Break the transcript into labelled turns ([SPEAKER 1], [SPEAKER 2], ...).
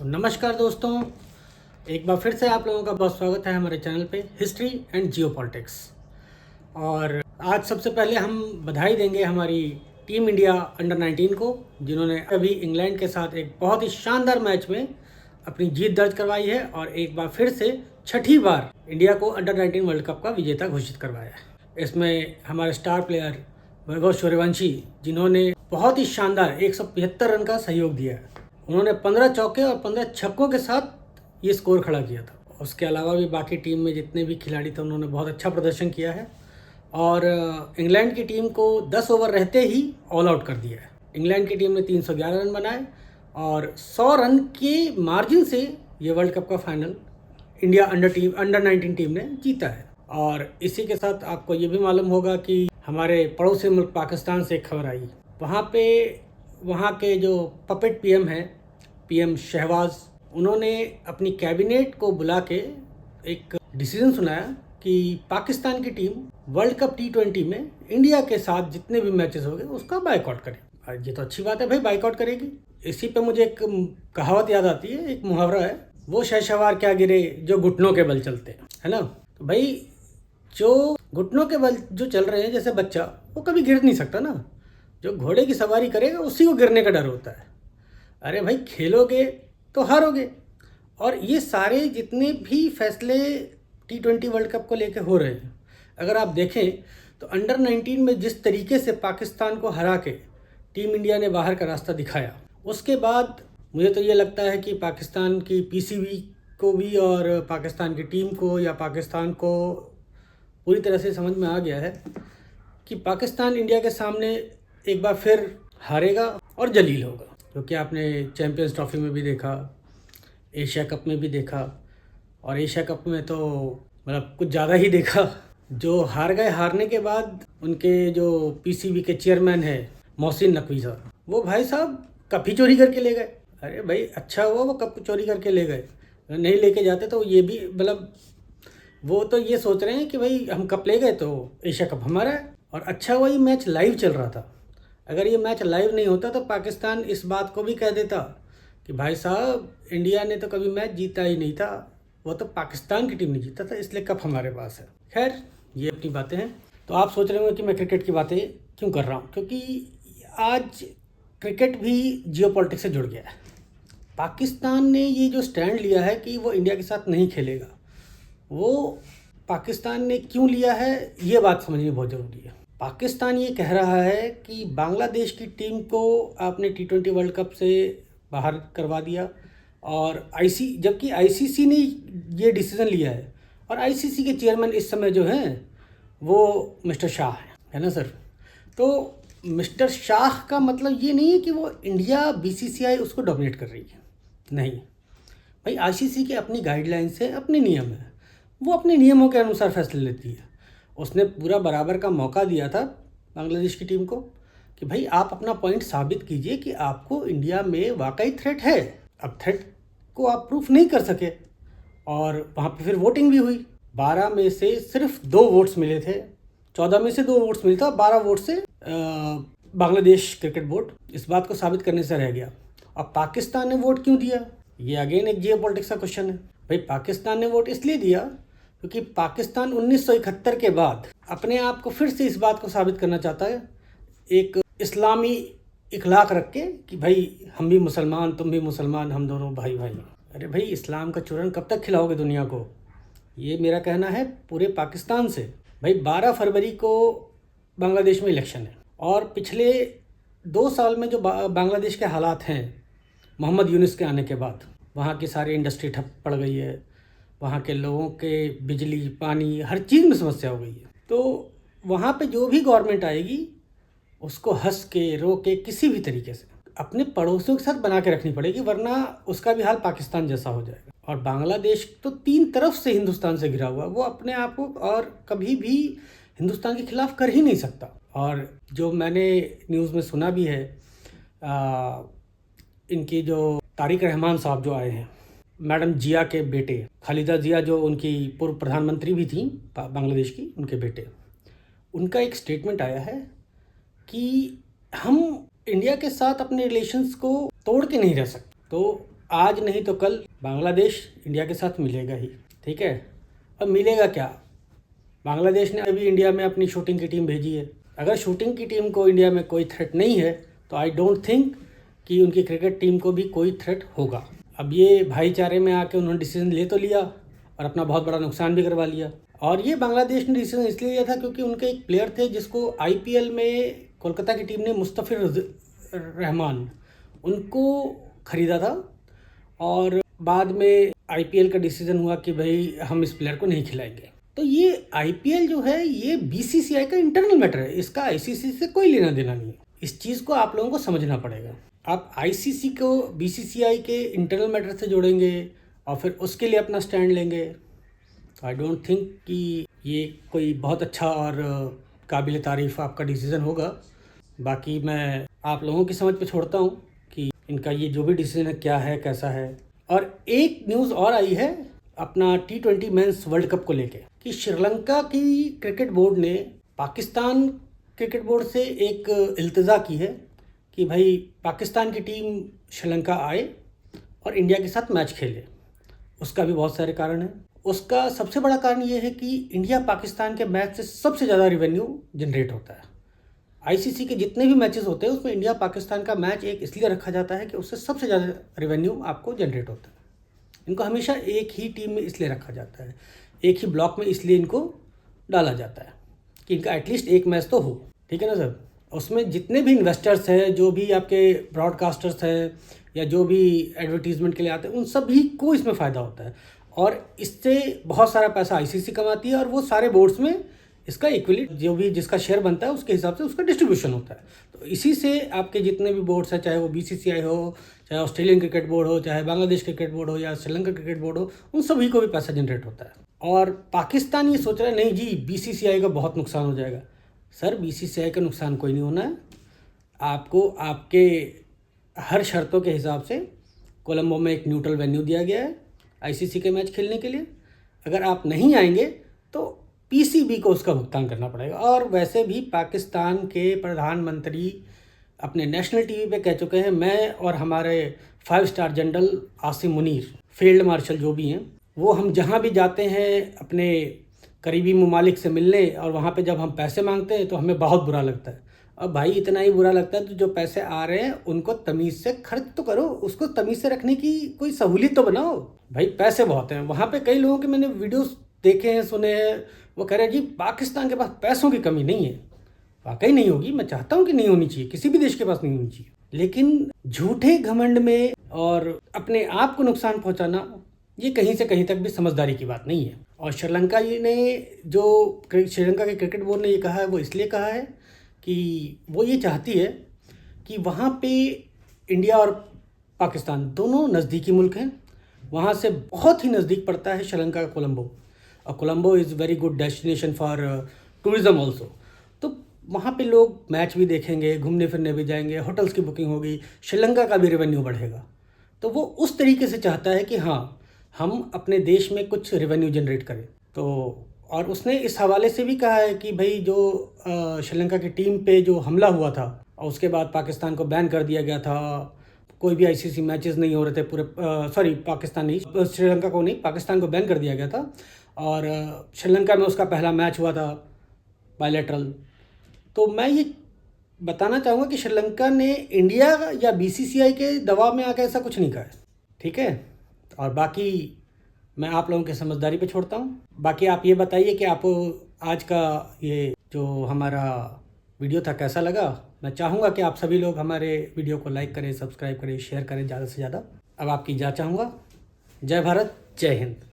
[SPEAKER 1] नमस्कार दोस्तों, एक बार फिर से आप लोगों का बहुत स्वागत है हमारे चैनल पे हिस्ट्री एंड जियोपॉलिटिक्स। और आज सबसे पहले हम बधाई देंगे हमारी टीम इंडिया अंडर 19 को, जिन्होंने अभी इंग्लैंड के साथ एक बहुत ही शानदार मैच में अपनी जीत दर्ज करवाई है और एक बार फिर से छठी बार इंडिया को अंडर 19 वर्ल्ड कप का विजेता घोषित करवाया है। इसमें हमारे स्टार प्लेयर वैभव सूर्यवंशी, जिन्होंने बहुत ही शानदार 175 रन का सहयोग दिया है। उन्होंने 15 चौके और 15 छक्कों के साथ ये स्कोर खड़ा किया था। उसके अलावा भी बाकी टीम में जितने भी खिलाड़ी थे उन्होंने बहुत अच्छा प्रदर्शन किया है और इंग्लैंड की टीम को 10 ओवर रहते ही ऑल आउट कर दिया है। इंग्लैंड की टीम ने 311 रन बनाए और 100 रन के मार्जिन से ये वर्ल्ड कप का फाइनल इंडिया अंडर 19 टीम ने जीता है। और इसी के साथ आपको ये भी मालूम होगा कि हमारे पड़ोसी मुल्क पाकिस्तान से एक खबर आई। वहाँ के जो पपेट पीएम हैं, पीएम शहबाज, उन्होंने अपनी कैबिनेट को बुला के एक डिसीजन सुनाया कि पाकिस्तान की टीम वर्ल्ड कप T20 में इंडिया के साथ जितने भी मैचेस हो गए उसका बाइकआउट करे। ये तो अच्छी बात है भाई, बाइकआउट करेगी। इसी पे मुझे एक कहावत याद आती है, एक मुहावरा है, वो शहसवार क्या गिरे जो घुटनों के बल चलते, है ना। तो भाई जो घुटनों के बल जो चल रहे हैं, जैसे बच्चा, वो कभी गिर नहीं सकता ना। जो घोड़े की सवारी करेगा उसी को गिरने का डर होता है। अरे भाई, खेलोगे तो हारोगे। और ये सारे जितने भी फैसले T20 वर्ल्ड कप को लेकर हो रहे हैं, अगर आप देखें तो अंडर 19 में जिस तरीके से पाकिस्तान को हरा के टीम इंडिया ने बाहर का रास्ता दिखाया, उसके बाद मुझे तो ये लगता है कि पाकिस्तान की पीसीबी को भी और पाकिस्तान की टीम को या पाकिस्तान को पूरी तरह से समझ में आ गया है कि पाकिस्तान इंडिया के सामने एक बार फिर हारेगा और जलील होगा। क्योंकि आपने चैम्पियंस ट्रॉफी में भी देखा, एशिया कप में भी देखा, और एशिया कप में तो मतलब कुछ ज़्यादा ही देखा। जो हार गए, हारने के बाद उनके जो पीसीबी के चेयरमैन है मोहसिन नकवी साहब, वो भाई साहब कप ही चोरी करके ले गए। अरे भाई, अच्छा हुआ वो कप चोरी करके ले गए, नहीं लेके जाते तो ये भी मतलब वो तो ये सोच रहे हैं कि भाई हम कप ले गए तो एशिया कप हमारा है। और अच्छा हुआ ये मैच लाइव चल रहा था। अगर ये मैच लाइव नहीं होता तो पाकिस्तान इस बात को भी कह देता कि भाई साहब, इंडिया ने तो कभी मैच जीता ही नहीं था, वो तो पाकिस्तान की टीम ने जीता था, इसलिए कप हमारे पास है। खैर, ये अपनी बातें हैं। तो आप सोच रहे होंगे कि मैं क्रिकेट की बातें क्यों कर रहा हूँ, क्योंकि आज क्रिकेट भी जियोपॉलिटिक्स से जुड़ गया है। पाकिस्तान ने ये जो स्टैंड लिया है कि वो इंडिया के साथ नहीं खेलेगा, वो पाकिस्तान ने क्यों लिया है, ये बात समझनी बहुत ज़रूरी है। पाकिस्तान ये कह रहा है कि बांग्लादेश की टीम को आपने T20 वर्ल्ड कप से बाहर करवा दिया, और जबकि आईसीसी ने ये डिसीज़न लिया है, और आईसीसी के चेयरमैन इस समय जो हैं वो मिस्टर शाह है ना सर। तो मिस्टर शाह का मतलब ये नहीं है कि वो इंडिया बीसीसीआई उसको डोमिनेट कर रही है, नहीं भाई। आईसीसी के अपनी गाइडलाइंस है, अपने नियम है, वो अपने नियमों के अनुसार फैसले लेती है। उसने पूरा बराबर का मौका दिया था बांग्लादेश की टीम को कि भाई आप अपना पॉइंट साबित कीजिए कि आपको इंडिया में वाकई थ्रेट है। अब थ्रेट को आप प्रूफ नहीं कर सके, और वहाँ पे फिर वोटिंग भी हुई। 12 में से सिर्फ 2 वोट्स मिले थे, 14 में से 2 वोट्स मिले थे, 12 वोट से बांग्लादेश क्रिकेट बोर्ड इस बात को साबित करने से रह गया। अब पाकिस्तान ने वोट क्यों दिया, ये अगेन एक जियोपॉलिटिक्स का क्वेश्चन है। भाई, पाकिस्तान ने वोट इसलिए दिया क्योंकि पाकिस्तान 1971 के बाद अपने आप को फिर से इस बात को साबित करना चाहता है, एक इस्लामी इखलाक रख के, कि भाई हम भी मुसलमान, तुम भी मुसलमान, हम दोनों भाई भाई। अरे भाई, इस्लाम का चूरन कब तक खिलाओगे दुनिया को, ये मेरा कहना है पूरे पाकिस्तान से। भाई, 12 फरवरी को बांग्लादेश में इलेक्शन है, और पिछले 2 साल में जो बांग्लादेश के हालात हैं मोहम्मद यूनुस के आने के बाद, वहाँ की सारी इंडस्ट्री ठप पड़ गई है, वहाँ के लोगों के बिजली, पानी, हर चीज़ में समस्या हो गई है। तो वहाँ पे जो भी गवर्नमेंट आएगी उसको हंस के, रो के, किसी भी तरीके से अपने पड़ोसियों के साथ बना के रखनी पड़ेगी, वरना उसका भी हाल पाकिस्तान जैसा हो जाएगा। और बांग्लादेश तो 3 तरफ से हिंदुस्तान से घिरा हुआ है, वो अपने आप को और कभी भी हिंदुस्तान के खिलाफ कर ही नहीं सकता। और जो मैंने न्यूज़ में सुना भी है, इनकी जो तारिक रहमान साहब जो आए हैं, मैडम जिया के बेटे, खालिदा जिया जो उनकी पूर्व प्रधानमंत्री भी थी बांग्लादेश की, उनके बेटे, उनका एक स्टेटमेंट आया है कि हम इंडिया के साथ अपने रिलेशंस को तोड़ के नहीं रह सकते। तो आज नहीं तो कल बांग्लादेश इंडिया के साथ मिलेगा ही, ठीक है। अब मिलेगा क्या, बांग्लादेश ने अभी इंडिया में अपनी शूटिंग की टीम भेजी है। अगर शूटिंग की टीम को इंडिया में कोई थ्रेट नहीं है तो आई डोंट थिंक कि उनकी क्रिकेट टीम को भी कोई थ्रेट होगा। अब ये भाईचारे में आके उन्होंने डिसीजन ले तो लिया और अपना बहुत बड़ा नुकसान भी करवा लिया। और ये बांग्लादेश ने डिसीजन इसलिए लिया था क्योंकि उनके एक प्लेयर थे जिसको आईपीएल में कोलकाता की टीम ने मुस्तफिर रहमान उनको ख़रीदा था, और बाद में आईपीएल का डिसीजन हुआ कि भाई हम इस प्लेयर को नहीं खिलाएंगे। तो ये आईपीएल जो है ये बीसीसीआई का इंटरनल मैटर है, इसका आईसीसी से कोई लेना देना नहीं है। इस चीज़ को आप लोगों को समझना पड़ेगा। आप आईसीसी को बीसीसीआई के इंटरनल मैटर से जोड़ेंगे और फिर उसके लिए अपना स्टैंड लेंगे, तो आई डोंट थिंक कि ये कोई बहुत अच्छा और काबिल तारीफ़ आपका डिसीज़न होगा। बाकी मैं आप लोगों की समझ पे छोड़ता हूँ कि इनका ये जो भी डिसीजन है क्या है कैसा है। और एक न्यूज़ और आई है अपना T20 मेंस वर्ल्ड कप को लेके कि श्रीलंका की क्रिकेट बोर्ड ने पाकिस्तान क्रिकेट बोर्ड से एक इल्तिजा की है कि भाई पाकिस्तान की टीम श्रीलंका आए और इंडिया के साथ मैच खेले। उसका भी बहुत सारे कारण हैं। उसका सबसे बड़ा कारण ये है कि इंडिया पाकिस्तान के मैच से सबसे ज़्यादा रेवेन्यू जनरेट होता है। आईसीसी के जितने भी मैचेस होते हैं उसमें इंडिया पाकिस्तान का मैच एक इसलिए रखा जाता है कि उससे सबसे ज़्यादा रेवेन्यू आपको जनरेट होता है। इनको हमेशा एक ही टीम में इसलिए रखा जाता है, एक ही ब्लॉक में इसलिए इनको डाला जाता है कि इनका एटलीस्ट एक मैच तो हो, ठीक है ना सर। उसमें जितने भी इन्वेस्टर्स हैं, जो भी आपके ब्रॉडकास्टर्स हैं या जो भी एडवर्टीजमेंट के लिए आते हैं, उन सभी को इसमें फ़ायदा होता है और इससे बहुत सारा पैसा आईसीसी कमाती है और वो सारे बोर्ड्स में इसका इक्वली जो भी जिसका शेयर बनता है उसके हिसाब से उसका डिस्ट्रीब्यूशन होता है। तो इसी से आपके जितने भी बोर्ड्स हैं, चाहे वो बीसीसीआई हो, चाहे ऑस्ट्रेलियन क्रिकेट बोर्ड हो, चाहे बांग्लादेश क्रिकेट बोर्ड हो या श्रीलंका क्रिकेट बोर्ड हो, उन सभी को भी पैसा जनरेट होता है। और पाकिस्तान ये सोच रहा है नहीं जी बीसीसीआई का बहुत नुकसान हो जाएगा। सर बीसीसीआई का नुकसान कोई नहीं होना है, आपको आपके हर शर्तों के हिसाब से कोलंबो में एक न्यूट्रल वेन्यू दिया गया है आईसीसी के मैच खेलने के लिए। अगर आप नहीं आएंगे तो पीसीबी को उसका भुगतान करना पड़ेगा। और वैसे भी पाकिस्तान के प्रधानमंत्री अपने नेशनल टीवी पे कह चुके हैं, मैं और हमारे 5 star general Asim Munir field marshal जो भी हैं, वो हम जहाँ भी जाते हैं अपने करीबी ममालिक से मिलने और वहाँ पे जब हम पैसे मांगते हैं तो हमें बहुत बुरा लगता है। अब भाई इतना ही बुरा लगता है तो जो पैसे आ रहे हैं उनको तमीज़ से खर्च तो करो, उसको तमीज़ से रखने की कोई सहूलियत तो बनाओ। भाई पैसे बहुत हैं वहाँ पे। कई लोगों के मैंने वीडियोस देखे हैं, सुने हैं, वो कह रहे हैं जी पाकिस्तान के पास पैसों की कमी नहीं है। वाकई नहीं होगी, मैं चाहता हूँ कि नहीं होनी चाहिए, किसी भी देश के पास नहीं होनी चाहिए, लेकिन झूठे घमंड में और अपने आप को नुकसान पहुँचाना ये कहीं से कहीं तक भी समझदारी की बात नहीं है। और श्रीलंका ने जो श्रीलंका के क्रिकेट बोर्ड ने ये कहा है वो इसलिए कहा है कि वो ये चाहती है कि वहाँ पे इंडिया और पाकिस्तान दोनों नज़दीकी मुल्क हैं, वहाँ से बहुत ही नज़दीक पड़ता है श्रीलंका का कोलंबो, और Colombo is very good destination for tourism also. तो वहाँ पे लोग मैच भी देखेंगे, घूमने फिरने भी जाएंगे, होटल्स की बुकिंग होगी, श्रीलंका का भी रेवेन्यू बढ़ेगा। तो वो उस तरीके से चाहता है कि हाँ हम अपने देश में कुछ रेवेन्यू जनरेट करें। तो और उसने इस हवाले से भी कहा है कि भाई जो श्रीलंका की टीम पे जो हमला हुआ था और उसके बाद पाकिस्तान को बैन कर दिया गया था, कोई भी आईसीसी मैचेस नहीं हो रहे थे पूरे पाकिस्तान नहीं, श्रीलंका को नहीं, पाकिस्तान को बैन कर दिया गया था और श्रीलंका में उसका पहला मैच हुआ था बायलैटरल। तो मैं ये बताना चाहूँगा कि श्रीलंका ने इंडिया या बीसीसीआई के दबाव में आकर ऐसा कुछ नहीं कहा है, ठीक है। और बाकी मैं आप लोगों की समझदारी पे छोड़ता हूँ। बाकी आप ये बताइए कि आपको आज का ये जो हमारा वीडियो था कैसा लगा। मैं चाहूँगा कि आप सभी लोग हमारे वीडियो को लाइक करें, सब्सक्राइब करें, शेयर करें ज़्यादा से ज़्यादा। अब आपकी इजाज़त चाहूँगा। जय भारत, जय हिंद।